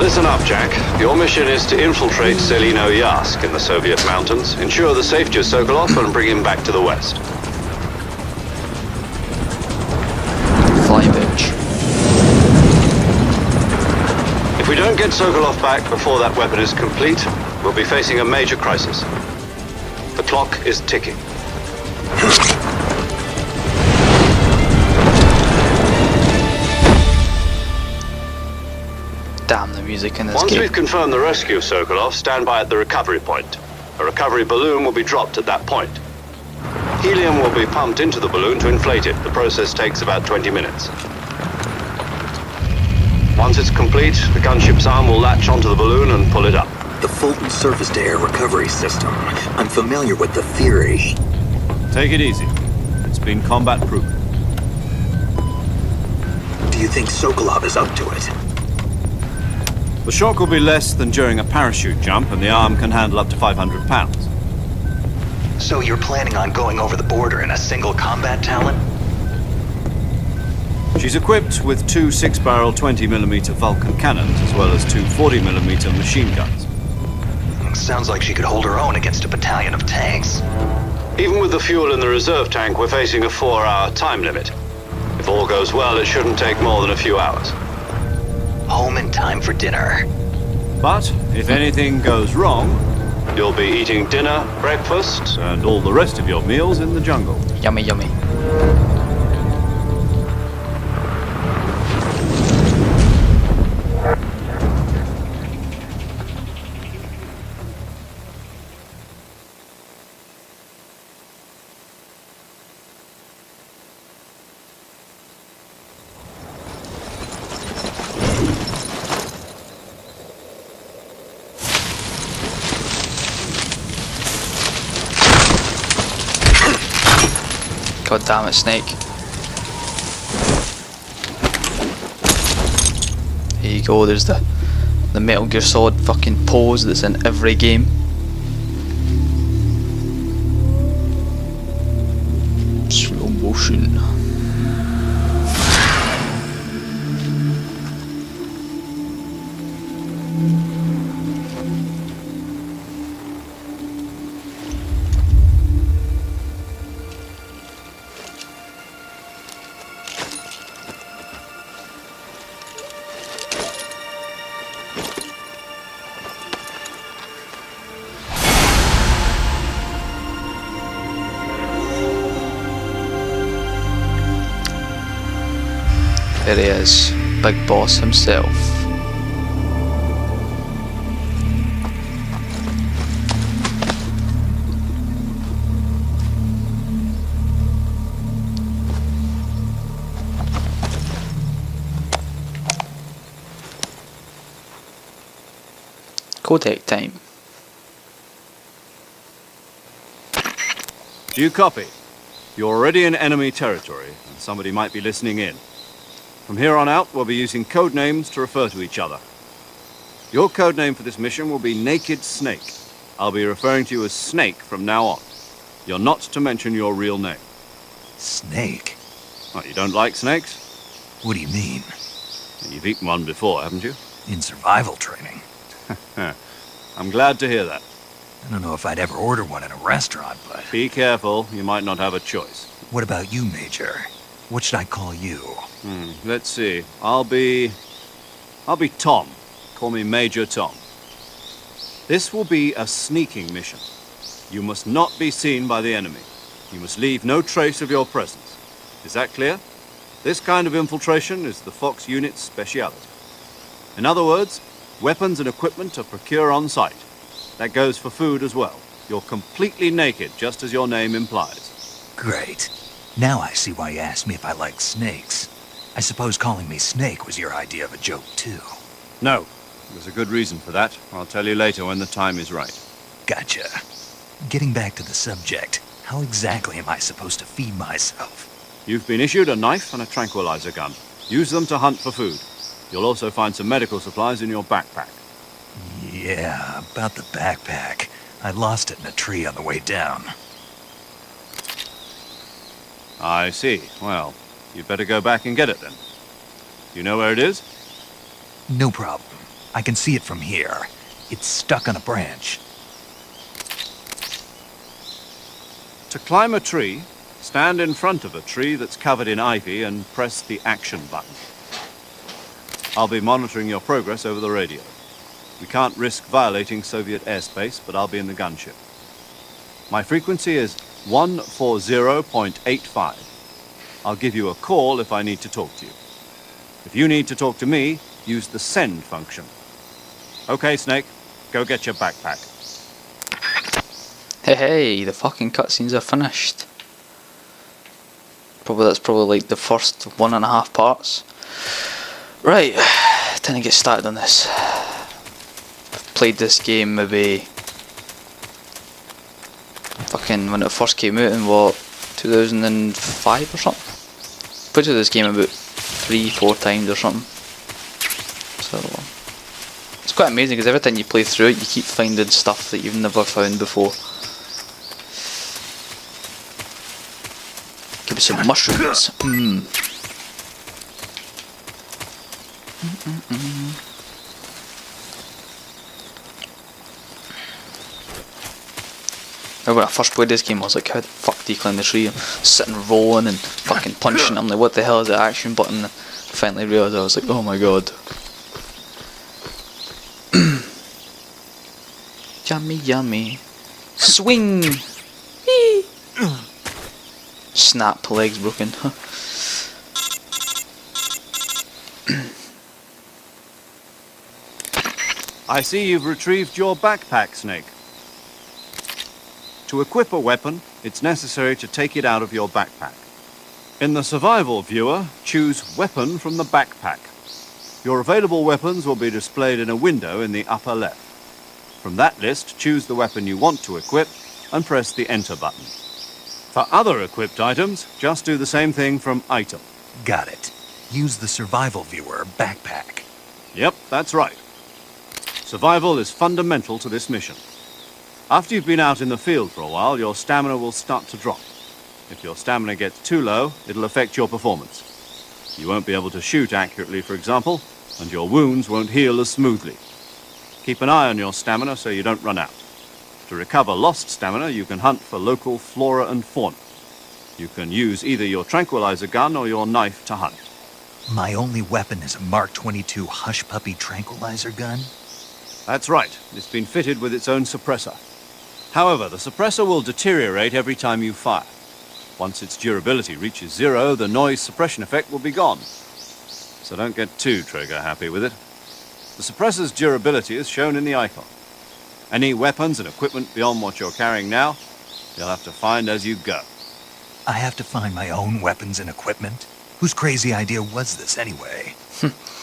Listen up, Jack. Your mission is to infiltrate Selino Yask in the Soviet mountains, ensure the safety of Sokolov, and bring him back to the west. Fly, bitch. If we don't get Sokolov back before that weapon is complete, we'll be facing a major crisis. The clock is ticking. Damn the music in this Once game. we've confirmed the rescue of Sokolov, stand by at the recovery point. A recovery balloon will be dropped at that point. Helium will be pumped into the balloon to inflate it. The process takes about 20 minutes. Once it's complete, the gunship's arm will latch onto the balloon and pull it up. The Fulton surface-to-air recovery system. I'm familiar with the theory. Take it easy. It's been combat-proven. Do you think Sokolov is up to it? The shock will be less than during a parachute jump, and the arm can handle up to 500 pounds. So you're planning on going over the border in a single combat Talon? She's equipped with two 6-barrel 20mm Vulcan cannons, as well as two 40mm machine guns. Sounds like she could hold her own against a battalion of tanks. Even with the fuel in the reserve tank, we're facing a 4-hour time limit. If all goes well, it shouldn't take more than a few hours. Home in time for dinner. But if anything goes wrong, You'll be eating dinner, breakfast, and all the rest of your meals in the jungle. Yummy, yummy. God damn it, Snake. Here you go, there's the Metal Gear Solid fucking pose that's in every game. Slow motion. There he is, Big Boss himself. Codec time. Do you copy? You're already in enemy territory, and somebody might be listening in. From here on out, we'll be using code names to refer to each other. Your code name for this mission will be Naked Snake. I'll be referring to you as Snake from now on. You're not to mention your real name. Snake? What, you don't like snakes? What do you mean? You've eaten one before, haven't you? In survival training. I'm glad to hear that. I don't know if I'd ever order one in a restaurant, but... Be careful, you might not have a choice. What about you, Major? What should I call you? Let's see. I'll be Tom. Call me Major Tom. This will be a sneaking mission. You must not be seen by the enemy. You must leave no trace of your presence. Is that clear? This kind of infiltration is the Fox unit's speciality. In other words, weapons and equipment are procured on site. That goes for food as well. You're completely naked, just as your name implies. Great. Now I see why you asked me if I like snakes. I suppose calling me Snake was your idea of a joke, too. No, there's a good reason for that. I'll tell you later when the time is right. Gotcha. Getting back to the subject, how exactly am I supposed to feed myself? You've been issued a knife and a tranquilizer gun. Use them to hunt for food. You'll also find some medical supplies in your backpack. Yeah, about the backpack. I lost it in a tree on the way down. I see. Well, you'd better go back and get it then. You know where it is? No problem. I can see it from here. It's stuck on a branch. To climb a tree, stand in front of a tree that's covered in ivy and press the action button. I'll be monitoring your progress over the radio. We can't risk violating Soviet airspace, but I'll be in the gunship. My frequency is 140.85. I'll give you a call if I need to talk to you. If you need to talk to me, use the send function. Okay, Snake, go get your backpack. Hey, the fucking cutscenes are finished. That's probably like the first 1.5 parts. Right, time to get started on this. I've played this game maybe fucking when it first came out in what, 2005 or something. Played through this game about 3-4 times or something. So it's quite amazing because every time you play through it, you keep finding stuff that you've never found before. Give me some mushrooms. When I first played this game, I was like, how the fuck do you climb the tree? I'm sitting rolling and fucking punching. I'm like, what the hell is the action button? I finally realised, I was like, oh my god. Yummy, yummy. Swing! Whee! Snap, legs broken. I see you've retrieved your backpack, Snake. To equip a weapon, it's necessary to take it out of your backpack. In the survival viewer, choose Weapon from the backpack. Your available weapons will be displayed in a window in the upper left. From that list, choose the weapon you want to equip and press the Enter button. For other equipped items, just do the same thing from Item. Got it. Use the survival viewer backpack. Yep, that's right. Survival is fundamental to this mission. After you've been out in the field for a while, your stamina will start to drop. If your stamina gets too low, it'll affect your performance. You won't be able to shoot accurately, for example, and your wounds won't heal as smoothly. Keep an eye on your stamina so you don't run out. To recover lost stamina, you can hunt for local flora and fauna. You can use either your tranquilizer gun or your knife to hunt. My only weapon is a Mark 22 Hush Puppy tranquilizer gun? That's right. It's been fitted with its own suppressor. However, the suppressor will deteriorate every time you fire. Once its durability reaches 0, the noise suppression effect will be gone. So don't get too trigger happy with it. The suppressor's durability is shown in the icon. Any weapons and equipment beyond what you're carrying now, you'll have to find as you go. I have to find my own weapons and equipment? Whose crazy idea was this anyway?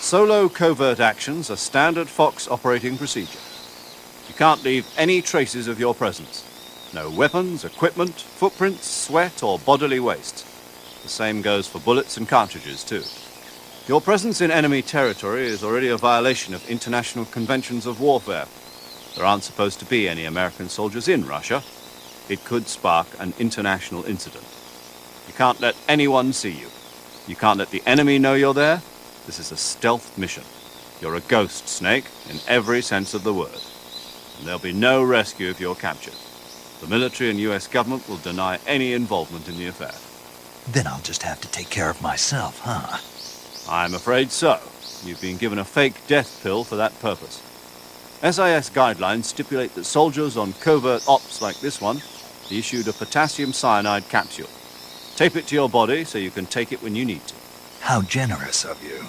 Solo covert actions are standard Fox operating procedure. You can't leave any traces of your presence. No weapons, equipment, footprints, sweat, or bodily waste. The same goes for bullets and cartridges, too. Your presence in enemy territory is already a violation of international conventions of warfare. There aren't supposed to be any American soldiers in Russia. It could spark an international incident. You can't let anyone see you. You can't let the enemy know you're there. This is a stealth mission. You're a ghost, Snake, in every sense of the word. And there'll be no rescue if you're captured. The military and US government will deny any involvement in the affair. Then I'll just have to take care of myself, huh? I'm afraid so. You've been given a fake death pill for that purpose. SIS guidelines stipulate that soldiers on covert ops like this one be issued a potassium cyanide capsule. Tape it to your body so you can take it when you need to. How generous of you.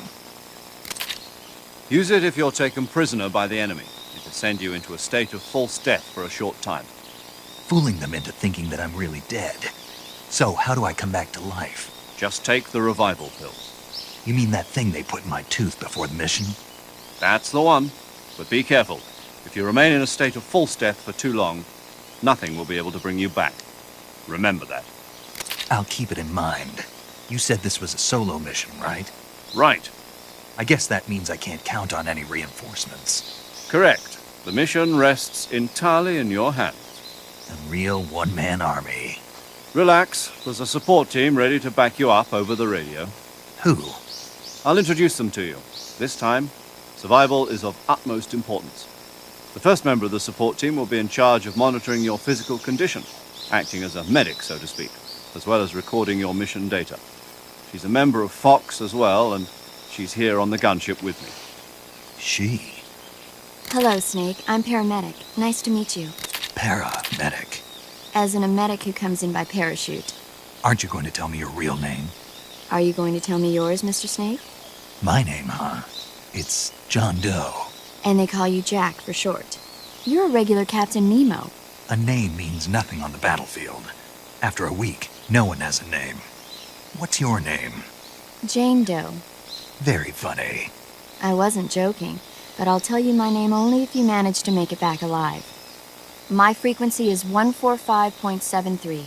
Use it if you're taken prisoner by the enemy. It will send you into a state of false death for a short time. Fooling them into thinking that I'm really dead. So how do I come back to life? Just take the revival pills. You mean that thing they put in my tooth before the mission? That's the one. But be careful. If you remain in a state of false death for too long, nothing will be able to bring you back. Remember that. I'll keep it in mind. You said this was a solo mission, right? Right. I guess that means I can't count on any reinforcements. Correct. The mission rests entirely in your hands. A real one-man army. Relax. There's a support team ready to back you up over the radio. Who? I'll introduce them to you. This time, Survival is of utmost importance. The first member of the support team will be in charge of monitoring your physical condition, acting as a medic, so to speak, as well as recording your mission data. She's a member of Fox as well, and she's here on the gunship with me. She? Hello, Snake. I'm paramedic. Nice to meet you. Paramedic. As in a medic who comes in by parachute. Aren't you going to tell me your real name? Are you going to tell me yours, Mr. Snake? My name, huh? It's John Doe. And they call you Jack for short. You're a regular Captain Nemo. A name means nothing on the battlefield. After a week, no one has a name. What's your name? Jane Doe. Very funny. I wasn't joking, but I'll tell you my name only if you manage to make it back alive. My frequency is 145.73.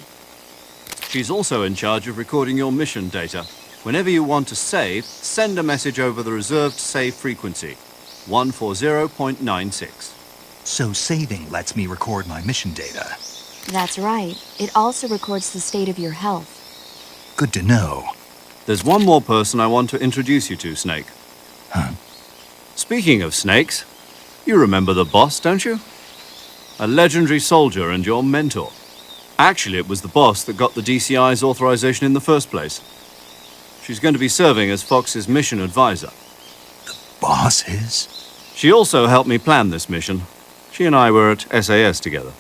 She's also in charge of recording your mission data. Whenever you want to save, send a message over the reserved save frequency, 140.96. So saving lets me record my mission data. That's right. It also records the state of your health. Good to know. There's one more person I want to introduce you to, Snake. Huh? Speaking of snakes, you remember the boss, don't you? A legendary soldier and your mentor. Actually, it was the boss that got the DCI's authorization in the first place. She's going to be serving as Fox's mission advisor. Boss is? She also helped me plan this mission. She and I were at SAS together.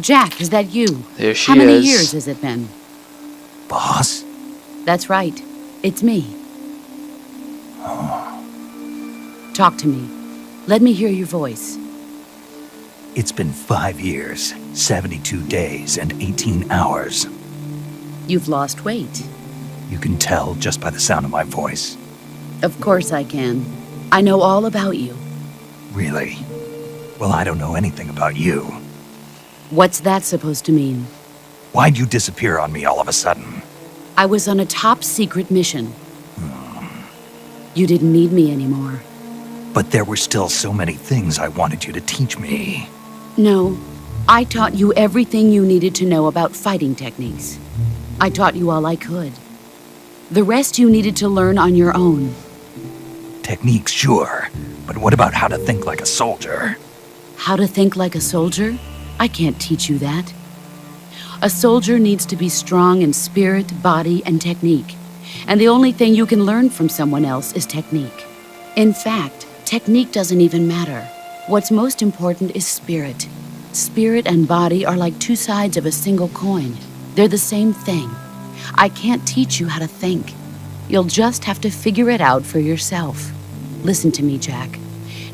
Jack, is that you? There she How many is. years has it been? Boss? That's right. It's me. Talk to me. Let me hear your voice. It's been 5 years, 72 days, and 18 hours. You've lost weight. You can tell just by the sound of my voice. Of course I can. I know all about you. Really? Well, I don't know anything about you. What's that supposed to mean? Why'd you disappear on me all of a sudden? I was on a top-secret mission. You didn't need me anymore. But there were still so many things I wanted you to teach me. No, I taught you everything you needed to know about fighting techniques. I taught you all I could. The rest you needed to learn on your own. Techniques, sure. But what about how to think like a soldier? How to think like a soldier? I can't teach you that. A soldier needs to be strong in spirit, body, and technique. And the only thing you can learn from someone else is technique. In fact, technique doesn't even matter. What's most important is spirit. Spirit and body are like two sides of a single coin. They're the same thing. I can't teach you how to think. You'll just have to figure it out for yourself. Listen to me, Jack.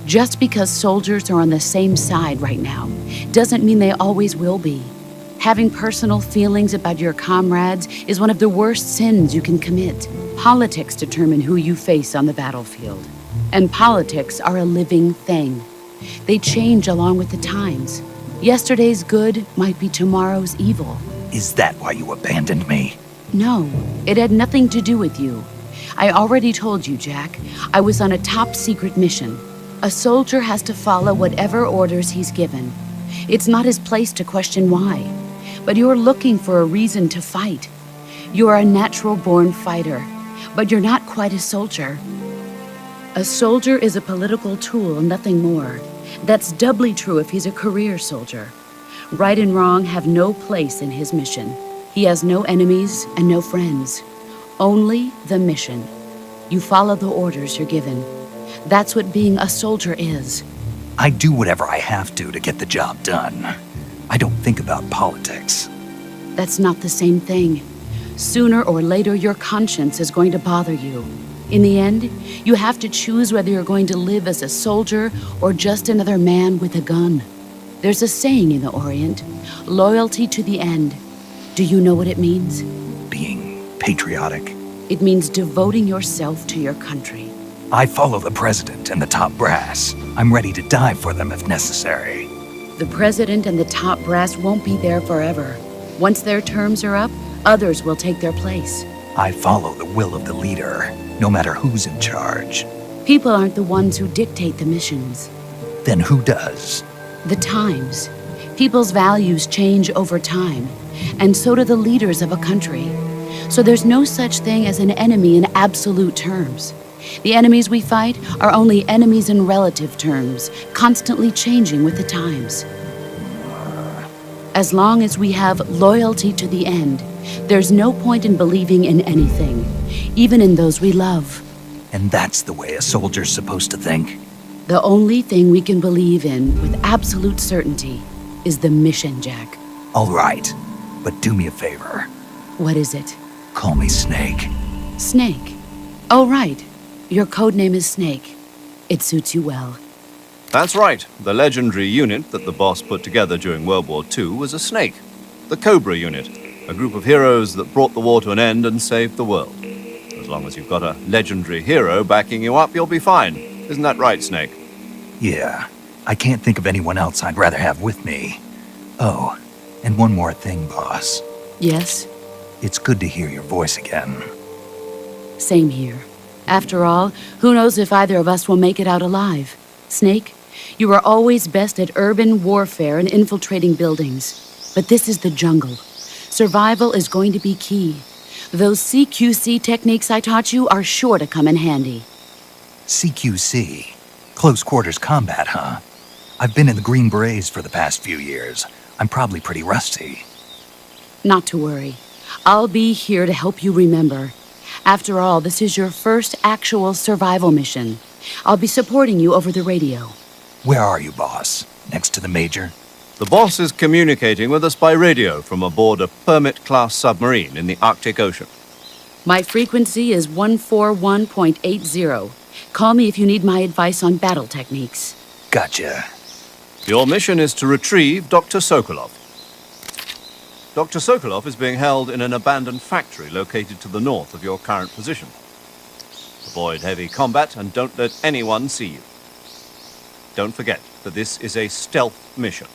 Just because soldiers are on the same side right now doesn't mean they always will be. Having personal feelings about your comrades is one of the worst sins you can commit. Politics determine who you face on the battlefield. And politics are a living thing. They change along with the times. Yesterday's good might be tomorrow's evil. Is that why you abandoned me? No, it had nothing to do with you. I already told you, Jack. I was on a top-secret mission. A soldier has to follow whatever orders he's given. It's not his place to question why. But you're looking for a reason to fight. You're a natural-born fighter, but you're not quite a soldier. A soldier is a political tool, nothing more. That's doubly true if he's a career soldier. Right and wrong have no place in his mission. He has no enemies and no friends. Only the mission. You follow the orders you're given. That's what being a soldier is. I do whatever I have to get the job done. I don't think about politics. That's not the same thing. Sooner or later, your conscience is going to bother you. In the end, you have to choose whether you're going to live as a soldier or just another man with a gun. There's a saying in the Orient, loyalty to the end. Do you know what it means? Being patriotic. It means devoting yourself to your country. I follow the president and the top brass. I'm ready to die for them if necessary. The president and the top brass won't be there forever. Once their terms are up, others will take their place. I follow the will of the leader, no matter who's in charge. People aren't the ones who dictate the missions. Then who does? The times. People's values change over time, and so do the leaders of a country. So there's no such thing as an enemy in absolute terms. The enemies we fight are only enemies in relative terms, constantly changing with the times. As long as we have loyalty to the end, there's no point in believing in anything, even in those we love. And that's the way a soldier's supposed to think? The only thing we can believe in with absolute certainty is the mission, Jack. All right, but do me a favor. What is it? Call me Snake. Snake. Oh, right. Your code name is Snake. It suits you well. That's right. The legendary unit that the boss put together during World War II was a snake. The Cobra unit. A group of heroes that brought the war to an end and saved the world. As long as you've got a legendary hero backing you up, you'll be fine. Isn't that right, Snake? Yeah, I can't think of anyone else I'd rather have with me. Oh, and one more thing, boss. Yes? It's good to hear your voice again. Same here. After all, who knows if either of us will make it out alive? Snake, you are always best at urban warfare and infiltrating buildings. But this is the jungle. Survival is going to be key. Those CQC techniques I taught you are sure to come in handy. CQC? Close quarters combat, huh? I've been in the Green Berets for the past few years. I'm probably pretty rusty. Not to worry. I'll be here to help you remember. After all, this is your first actual survival mission. I'll be supporting you over the radio. Where are you, boss? Next to the Major? The boss is communicating with us by radio from aboard a Permit-class submarine in the Arctic Ocean. My frequency is 141.80. Call me if you need my advice on battle techniques. Gotcha. Your mission is to retrieve Dr. Sokolov. Dr. Sokolov is being held in an abandoned factory located to the north of your current position. Avoid heavy combat and don't let anyone see you. Don't forget that this is a stealth mission.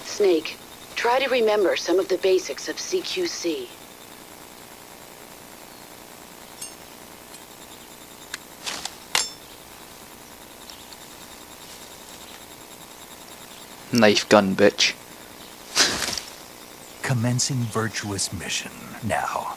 Snake, try to remember some of the basics of CQC. Knife gun, bitch. Commencing virtuous mission. Now,